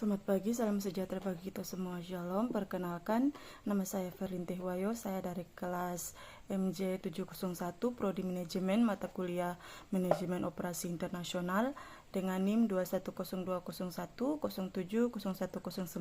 Selamat pagi, salam sejahtera bagi kita semua. Shalom, perkenalkan nama saya Ferintih Wayo. Saya dari kelas MJ 701 Prodi Manajemen Mata Kuliah Manajemen Operasi Internasional dengan NIM 21001070109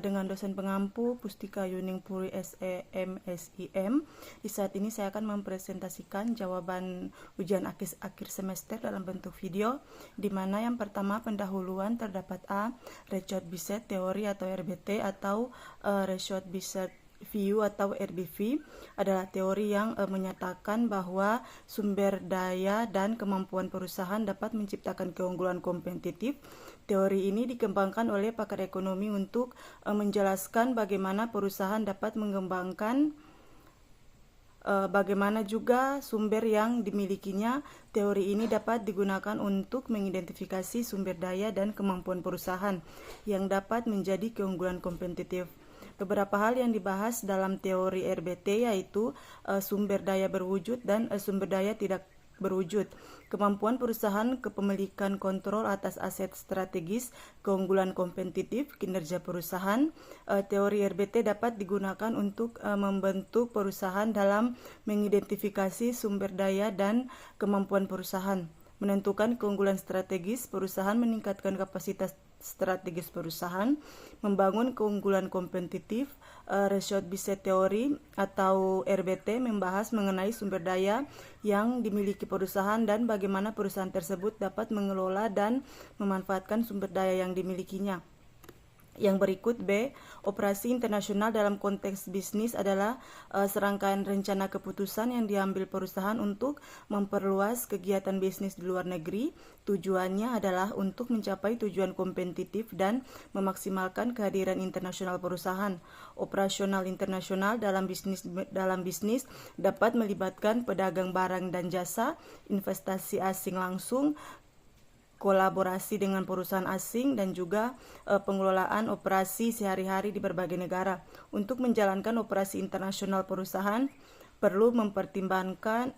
dengan dosen pengampu Pustika Yuning Puri SEM SIM. Di saat ini saya akan mempresentasikan jawaban ujian akhir semester dalam bentuk video, di mana yang pertama pendahuluan terdapat A. Rashad-Bichet teori atau RBT atau Rashad-Bichet view atau RBV adalah teori yang menyatakan bahwa sumber daya dan kemampuan perusahaan dapat menciptakan keunggulan kompetitif. Teori ini dikembangkan oleh pakar ekonomi untuk menjelaskan bagaimana perusahaan dapat mengembangkan bagaimana juga sumber yang dimilikinya. Teori ini dapat digunakan untuk mengidentifikasi sumber daya dan kemampuan perusahaan yang dapat menjadi keunggulan kompetitif. Beberapa hal yang dibahas dalam teori RBT yaitu sumber daya berwujud dan sumber daya tidak berwujud, kemampuan perusahaan, kepemilikan kontrol atas aset strategis, keunggulan kompetitif, kinerja perusahaan. Teori RBT dapat digunakan untuk membentuk perusahaan dalam mengidentifikasi sumber daya dan kemampuan perusahaan, menentukan keunggulan strategis perusahaan, meningkatkan kapasitas strategis perusahaan, membangun keunggulan kompetitif. Rashad-Bichet teori atau RBT membahas mengenai sumber daya yang dimiliki perusahaan dan bagaimana perusahaan tersebut dapat mengelola dan memanfaatkan sumber daya yang dimilikinya. Yang berikut B. Operasi internasional dalam konteks bisnis adalah serangkaian rencana keputusan yang diambil perusahaan untuk memperluas kegiatan bisnis di luar negeri. Tujuannya adalah untuk mencapai tujuan kompetitif dan memaksimalkan kehadiran internasional perusahaan. Operasional internasional dalam bisnis dapat melibatkan pedagang barang dan jasa, investasi asing langsung, kolaborasi dengan perusahaan asing, dan juga pengelolaan operasi sehari-hari di berbagai negara. Untuk menjalankan operasi internasional perusahaan perlu mempertimbangkan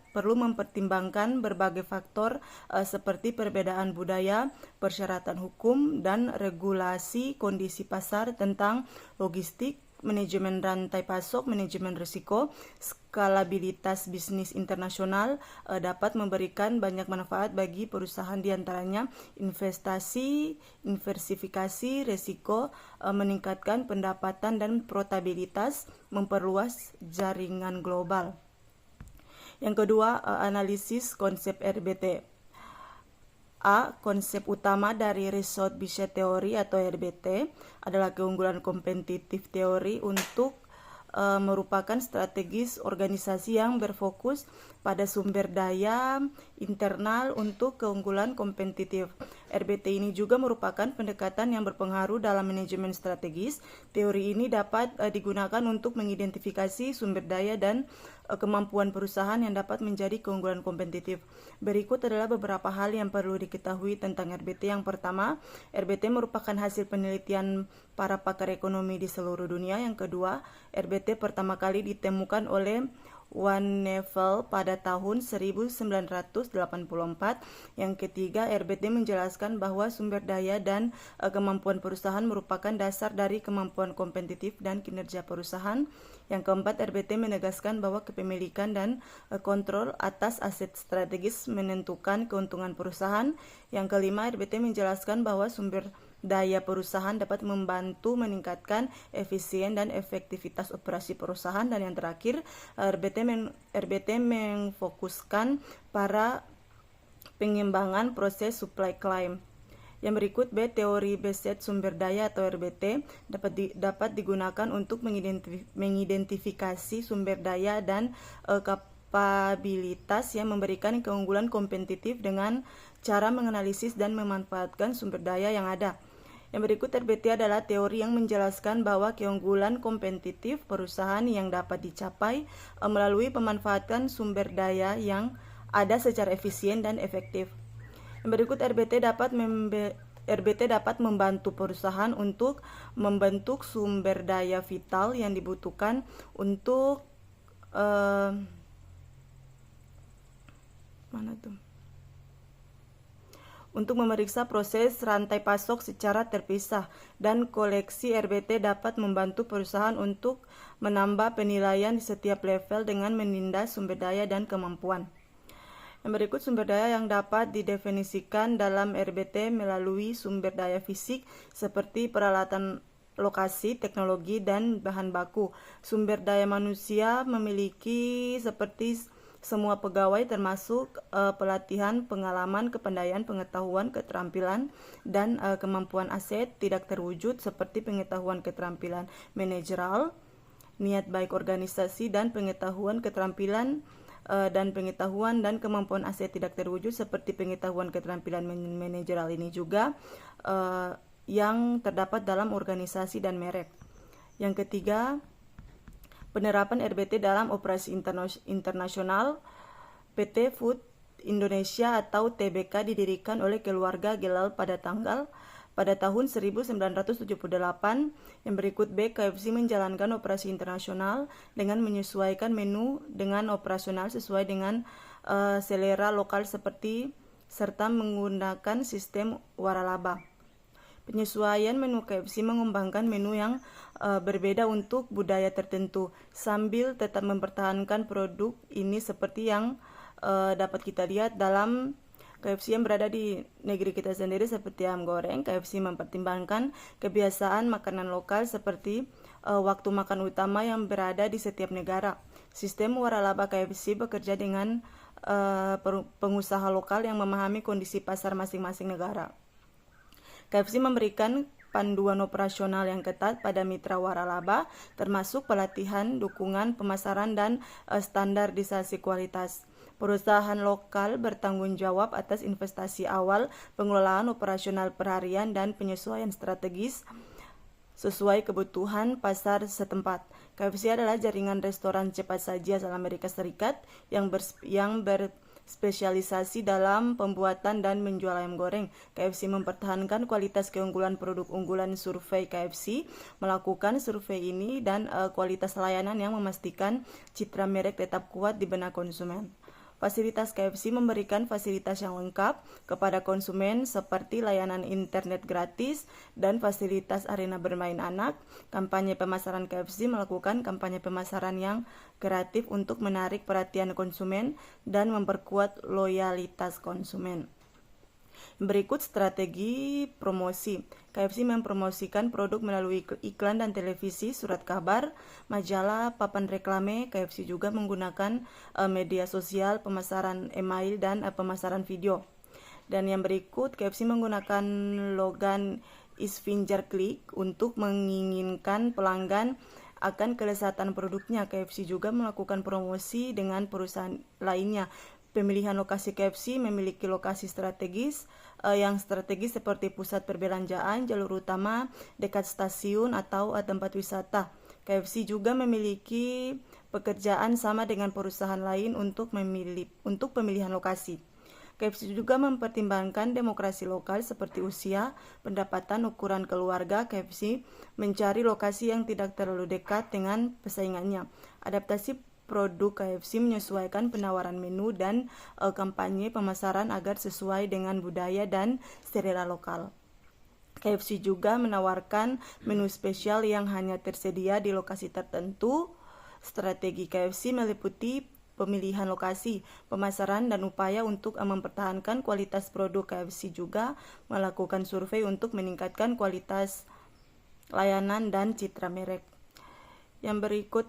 berbagai faktor seperti perbedaan budaya, persyaratan hukum dan regulasi, kondisi pasar, tentang logistik, manajemen rantai pasok, manajemen risiko. Skalabilitas bisnis internasional dapat memberikan banyak manfaat bagi perusahaan, diantaranya investasi, diversifikasi risiko, meningkatkan pendapatan dan profitabilitas, memperluas jaringan global. Yang kedua, analisis konsep RBT. A. Konsep utama dari Rashad-Bichet teori atau RBT adalah keunggulan kompetitif teori untuk merupakan strategis organisasi yang berfokus pada sumber daya internal untuk keunggulan kompetitif. RBT ini juga merupakan pendekatan yang berpengaruh dalam manajemen strategis. Teori ini dapat digunakan untuk mengidentifikasi sumber daya dan kemampuan perusahaan yang dapat menjadi keunggulan kompetitif. Berikut adalah beberapa hal yang perlu diketahui tentang RBT. Yang pertama, RBT merupakan hasil penelitian para pakar ekonomi di seluruh dunia. Yang kedua, RBT pertama kali ditemukan oleh Van Nevel pada tahun 1984. Yang ketiga, RBT menjelaskan bahwa sumber daya dan kemampuan perusahaan merupakan dasar dari kemampuan kompetitif dan kinerja perusahaan. Yang keempat, RBT menegaskan bahwa kepemilikan dan kontrol atas aset strategis menentukan keuntungan perusahaan. Yang kelima, RBT menjelaskan bahwa sumber daya perusahaan dapat membantu meningkatkan efisien dan efektivitas operasi perusahaan. Dan yang terakhir, RBT memfokuskan pada pengembangan proses supply chain. Yang berikut B. Teori Bichet sumber daya atau RBT dapat digunakan untuk mengidentifikasi sumber daya dan kapabilitas yang memberikan keunggulan kompetitif dengan cara menganalisis dan memanfaatkan sumber daya yang ada. Yang berikut RBT adalah teori yang menjelaskan bahwa keunggulan kompetitif perusahaan yang dapat dicapai melalui pemanfaatan sumber daya yang ada secara efisien dan efektif. Yang berikut RBT dapat membantu perusahaan untuk membentuk sumber daya vital yang dibutuhkan untuk untuk memeriksa proses rantai pasok secara terpisah, dan koleksi RBT dapat membantu perusahaan untuk menambah penilaian di setiap level dengan menindas sumber daya dan kemampuan. Yang berikut sumber daya yang dapat didefinisikan dalam RBT melalui sumber daya fisik seperti peralatan, lokasi, teknologi, dan bahan baku. Sumber daya manusia memiliki seperti semua pegawai termasuk pelatihan, pengalaman, kepandaian, pengetahuan, keterampilan, dan kemampuan aset tidak terwujud seperti pengetahuan keterampilan manajerial, niat baik organisasi, dan pengetahuan keterampilan dan pengetahuan dan kemampuan aset tidak terwujud seperti pengetahuan keterampilan manajerial ini juga yang terdapat dalam organisasi dan merek. Yang ketiga, penerapan RBT dalam operasi internasional. PT Food Indonesia atau TBK didirikan oleh keluarga Gelal pada tahun 1978. Yang berikut B, KFC menjalankan operasi internasional dengan menyesuaikan menu dengan operasional sesuai dengan selera lokal serta menggunakan sistem waralaba. Penyesuaian menu KFC mengembangkan menu yang berbeda untuk budaya tertentu sambil tetap mempertahankan produk ini seperti yang dapat kita lihat dalam KFC yang berada di negeri kita sendiri seperti ayam goreng. KFC mempertimbangkan kebiasaan makanan lokal seperti waktu makan utama yang berada di setiap negara. Sistem waralaba KFC bekerja dengan pengusaha lokal yang memahami kondisi pasar masing-masing negara. KFC memberikan panduan operasional yang ketat pada mitra waralaba, termasuk pelatihan, dukungan, pemasaran, dan standarisasi kualitas. Perusahaan lokal bertanggung jawab atas investasi awal, pengelolaan operasional perharian, dan penyesuaian strategis sesuai kebutuhan pasar setempat. KFC adalah jaringan restoran cepat saji asal Amerika Serikat yang berspesialisasi dalam pembuatan dan menjual ayam goreng. KFC mempertahankan kualitas keunggulan produk unggulan survei KFC, melakukan survei ini dan kualitas layanan yang memastikan citra merek tetap kuat di benak konsumen. Fasilitas KFC memberikan fasilitas yang lengkap kepada konsumen seperti layanan internet gratis dan fasilitas arena bermain anak. Kampanye pemasaran KFC melakukan kampanye pemasaran yang kreatif untuk menarik perhatian konsumen dan memperkuat loyalitas konsumen. Berikut strategi promosi. KFC mempromosikan produk melalui iklan dan televisi, surat kabar, majalah, papan reklame. KFC juga menggunakan media sosial, pemasaran email, dan pemasaran video. Dan yang berikut, KFC menggunakan slogan Is Finger Click untuk menginginkan pelanggan akan kelezatan produknya. KFC juga melakukan promosi dengan perusahaan lainnya. Pemilihan lokasi KFC memiliki lokasi strategis yang strategis seperti pusat perbelanjaan, jalur utama, dekat stasiun atau tempat wisata. KFC juga memiliki pekerjaan sama dengan perusahaan lain untuk pemilihan lokasi. KFC juga mempertimbangkan demokrasi lokal seperti usia, pendapatan, ukuran keluarga. KFC mencari lokasi yang tidak terlalu dekat dengan pesaingannya. Adaptasi produk KFC menyesuaikan penawaran menu dan kampanye pemasaran agar sesuai dengan budaya dan selera lokal. KFC juga menawarkan menu spesial yang hanya tersedia di lokasi tertentu. Strategi KFC meliputi pemilihan lokasi, pemasaran, dan upaya untuk mempertahankan kualitas produk. KFC juga melakukan survei untuk meningkatkan kualitas layanan dan citra merek. Yang berikut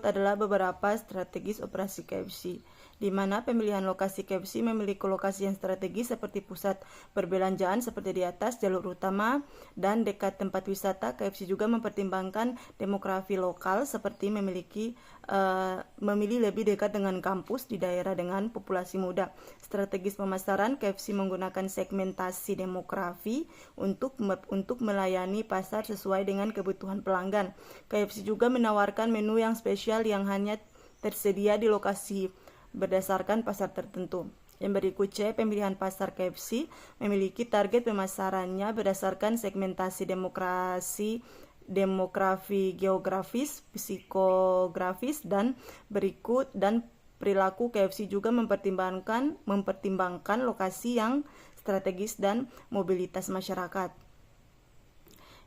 adalah beberapa strategis operasi KFC, di mana pemilihan lokasi KFC memiliki lokasi yang strategis seperti pusat perbelanjaan seperti di atas, jalur utama, dan dekat tempat wisata. KFC juga mempertimbangkan demografi lokal seperti memilih lebih dekat dengan kampus di daerah dengan populasi muda. Strategis pemasaran, KFC menggunakan segmentasi demografi untuk melayani pasar sesuai dengan kebutuhan pelanggan. KFC juga menawarkan menu yang spesial yang hanya tersedia di lokasi berdasarkan pasar tertentu. Yang berikut C, pemilihan pasar. KFC memiliki target pemasarannya berdasarkan segmentasi demografi geografis, psikografis, dan perilaku, KFC juga mempertimbangkan lokasi yang strategis dan mobilitas masyarakat.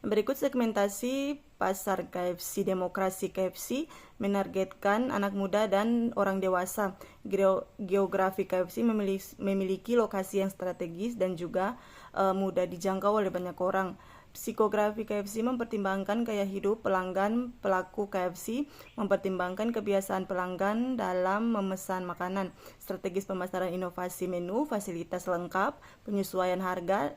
Berikut segmentasi pasar KFC. Demokrasi KFC menargetkan anak muda dan orang dewasa. Geografi KFC memiliki lokasi yang strategis dan juga mudah dijangkau oleh banyak orang. Psikografi KFC mempertimbangkan gaya hidup pelanggan. Pelaku KFC mempertimbangkan kebiasaan pelanggan dalam memesan makanan. Strategis pemasaran, inovasi menu, fasilitas lengkap, penyesuaian harga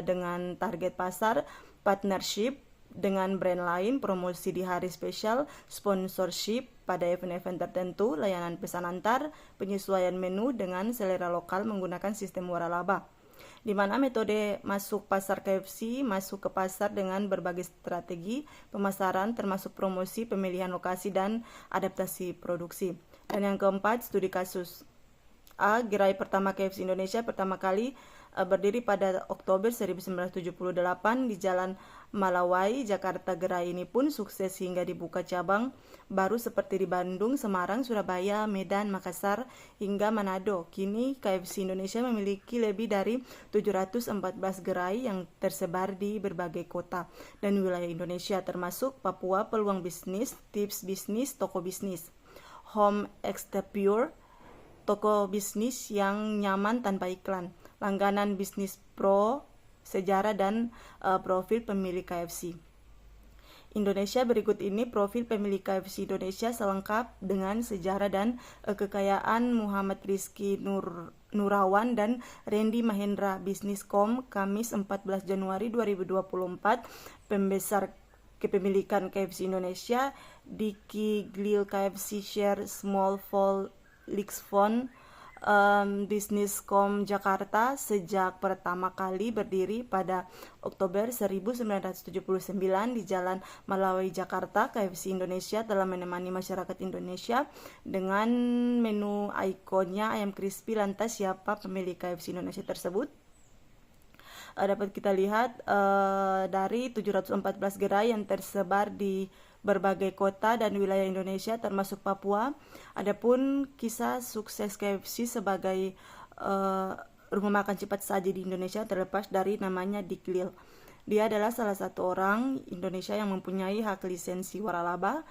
dengan target pasar, partnership dengan brand lain, promosi di hari spesial, sponsorship pada event-event tertentu, layanan pesan antar, penyesuaian menu dengan selera lokal menggunakan sistem waralaba. Di mana metode masuk pasar KFC masuk ke pasar dengan berbagai strategi pemasaran termasuk promosi, pemilihan lokasi, dan adaptasi produksi. Dan yang keempat, studi kasus. A. Gerai pertama KFC Indonesia pertama kali berdiri pada Oktober 1978 di Jalan Malawai, Jakarta. Gerai ini pun sukses hingga dibuka cabang baru seperti di Bandung, Semarang, Surabaya, Medan, Makassar, hingga Manado. Kini KFC Indonesia memiliki lebih dari 714 gerai yang tersebar di berbagai kota dan wilayah Indonesia, termasuk Papua. Peluang bisnis, tips bisnis, toko bisnis. Home Exterior, toko bisnis yang nyaman tanpa iklan. Langganan bisnis pro, sejarah, dan profil pemilik KFC Indonesia. Berikut ini profil pemilik KFC Indonesia selengkap dengan sejarah dan kekayaan. Muhammad Rizky Nurawan dan Randy Mahendra. Bisniscom, Kamis 14 Januari 2024. Pembesar kepemilikan KFC Indonesia, Diki Glil KFC Share Small Fall Lixfon. Bisniscom Jakarta sejak pertama kali berdiri pada Oktober 1979 di Jalan Malawai, Jakarta. KFC Indonesia telah menemani masyarakat Indonesia dengan menu ikonnya ayam crispy. Lantas siapa pemilik KFC Indonesia tersebut? Dapat kita lihat dari 714 gerai yang tersebar di berbagai kota dan wilayah Indonesia termasuk Papua. Adapun kisah sukses KFC sebagai rumah makan cepat saji di Indonesia terlepas dari namanya Dick Lil. Dia adalah salah satu orang Indonesia yang mempunyai hak lisensi waralaba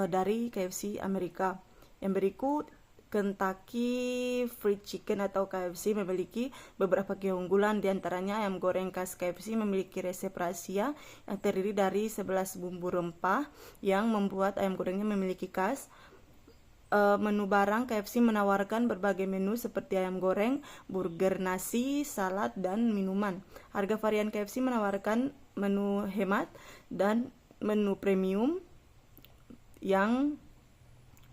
dari KFC Amerika. Yang berikut, Kentucky Fried Chicken atau KFC memiliki beberapa keunggulan, diantaranya ayam goreng khas KFC memiliki resep rahasia yang terdiri dari 11 bumbu rempah yang membuat ayam gorengnya memiliki khas. Menu barang, KFC menawarkan berbagai menu seperti ayam goreng, burger, nasi, salad, dan minuman. Harga varian KFC menawarkan menu hemat dan menu premium yang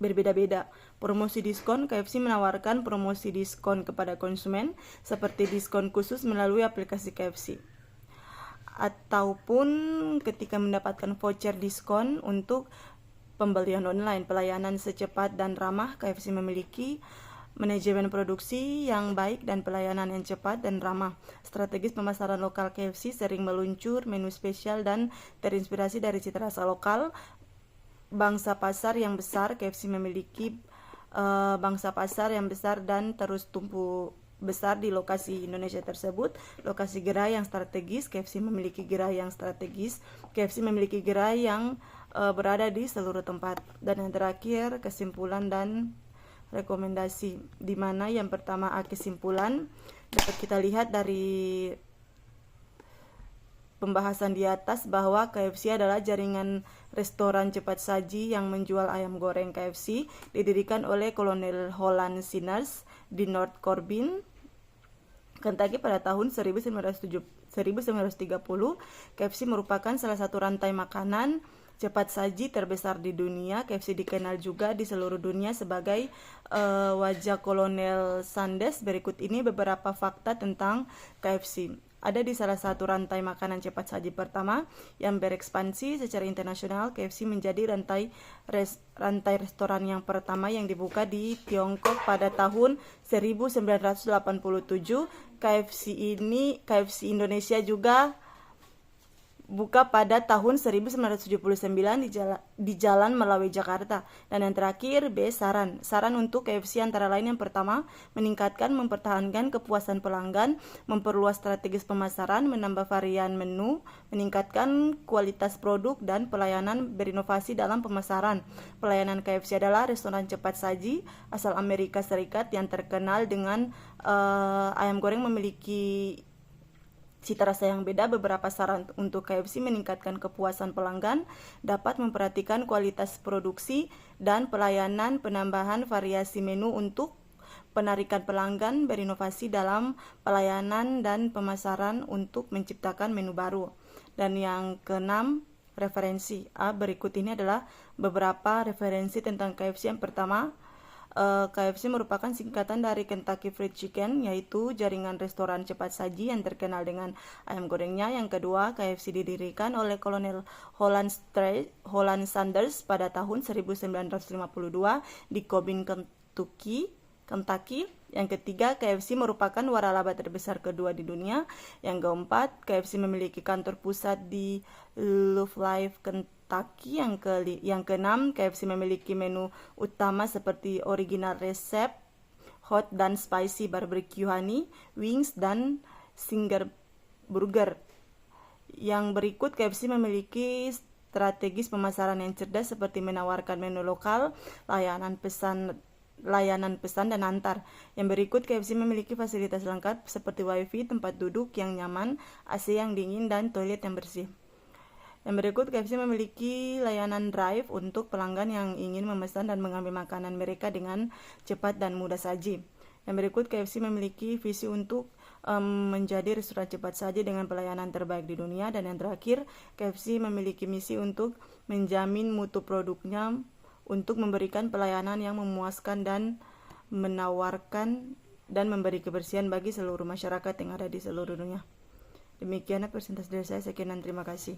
berbeda-beda. Promosi diskon, KFC menawarkan promosi diskon kepada konsumen seperti diskon khusus melalui aplikasi KFC ataupun ketika mendapatkan voucher diskon untuk pembelian online. Pelayanan secepat dan ramah, KFC memiliki manajemen produksi yang baik dan pelayanan yang cepat dan ramah. Strategis pemasaran lokal, KFC sering meluncur menu spesial dan terinspirasi dari cita rasa lokal. Bangsa pasar yang besar, KFC memiliki bangsa pasar yang besar dan terus tumbuh besar di lokasi Indonesia tersebut. Lokasi gerai yang strategis, KFC memiliki gerai yang strategis. KFC memiliki gerai yang berada di seluruh tempat. Dan yang terakhir, kesimpulan dan rekomendasi, di mana yang pertama kesimpulan dapat kita lihat dari pembahasan di atas bahwa KFC adalah jaringan restoran cepat saji yang menjual ayam goreng. KFC didirikan oleh Kolonel Holland Sinners di North Corbin, Kentucky pada tahun 1930. KFC merupakan salah satu rantai makanan cepat saji terbesar di dunia. KFC dikenal juga di seluruh dunia sebagai wajah Kolonel Sanders. Berikut ini beberapa fakta tentang KFC. Ada di salah satu rantai makanan cepat saji pertama yang berekspansi secara internasional. KFC menjadi rantai restoran yang pertama yang dibuka di Tiongkok pada tahun 1987. KFC Indonesia juga buka pada tahun 1979 di Jalan Melawi, Jakarta. Dan yang terakhir B, saran. Saran untuk KFC antara lain yang pertama, meningkatkan mempertahankan kepuasan pelanggan, memperluas strategis pemasaran, menambah varian menu, meningkatkan kualitas produk dan pelayanan, berinovasi dalam pemasaran. Pelayanan KFC adalah restoran cepat saji asal Amerika Serikat yang terkenal dengan ayam goreng memiliki cita rasa yang beda. Beberapa saran untuk KFC: meningkatkan kepuasan pelanggan, dapat memperhatikan kualitas produksi dan pelayanan, penambahan variasi menu untuk penarikan pelanggan, berinovasi dalam pelayanan dan pemasaran untuk menciptakan menu baru. Dan yang keenam, referensi. Berikut ini adalah beberapa referensi tentang KFC. Yang pertama, KFC merupakan singkatan dari Kentucky Fried Chicken, yaitu jaringan restoran cepat saji yang terkenal dengan ayam gorengnya. Yang kedua, KFC didirikan oleh Kolonel Holland Sanders pada tahun 1952 di Cobb, Kentucky. Yang ketiga, KFC merupakan waralaba terbesar kedua di dunia. Yang keempat, KFC memiliki kantor pusat di Louisville, Kentucky. Yang keenam, KFC memiliki menu utama seperti original resep, hot dan spicy barbecue honey, wings, dan singer burger. Yang berikut, KFC memiliki strategis pemasaran yang cerdas seperti menawarkan menu lokal, layanan pesan dan antar. Yang berikut, KFC memiliki fasilitas lengkap seperti wifi, tempat duduk yang nyaman, AC yang dingin, dan toilet yang bersih. Yang berikut, KFC memiliki layanan drive untuk pelanggan yang ingin memesan dan mengambil makanan mereka dengan cepat dan mudah saji. Yang berikut, KFC memiliki visi untuk menjadi restoran cepat saji dengan pelayanan terbaik di dunia. Dan yang terakhir, KFC memiliki misi untuk menjamin mutu produknya, untuk memberikan pelayanan yang memuaskan dan menawarkan dan memberi kebersihan bagi seluruh masyarakat yang ada di seluruh dunia. Demikian presentasi dari saya. Sekian dan terima kasih.